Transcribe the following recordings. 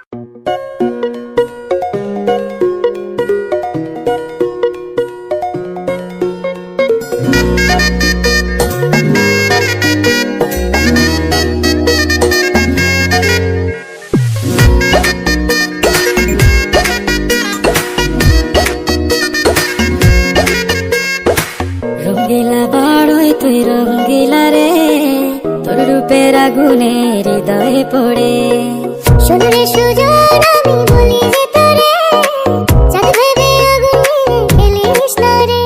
রঙ্গিলা বাড়ই তুই রঙ্গিলা রে, তোর রূপের আগুনে হৃদয়ে পড়ে। শোন রে সুজন আমি বলি যে তোরে, চাঁদ ভেবে আগুন নিয়ে খেলিস না রে।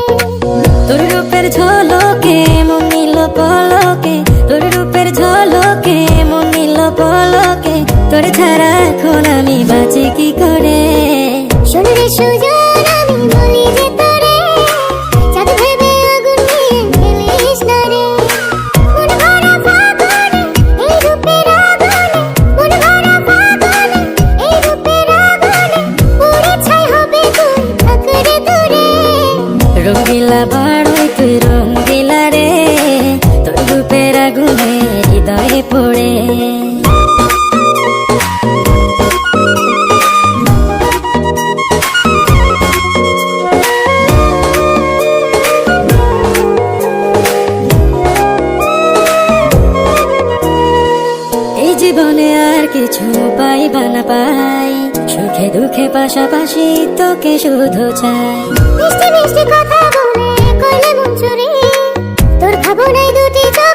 তোর রূপের ঝলকে মন নিল পলকে, তোর রূপের ঝলকে মন নিল পলকে, তোর ছাড়া এখন আমি বাঁচি কি করে। শোন রে সুজন আমি বলি যে তোরে, চাঁদ ভেবে আগুন নিয়ে খেলিস না রে। মন ভরা ফাগুনে এই রূপের আগুনে, মন ভরা ফাগুনে এই রূপের আগুনে, পুড়ে ছাই হবে তুই থাক রে দূরে। রঙ্গিলা বাড়ই তুই রঙ্গিলা রে, তোর রূপের আগুনে হৃদয়ে পড়ে। এই জীবনে আর কিছু পাইবা না পাই, সুখে দুঃখে পাশাপাশি তোকে শুধু চাই। মিষ্টি মিষ্টি কথা বলে করলে মন চুরি, তোর ভাবনায় দুটি চোখ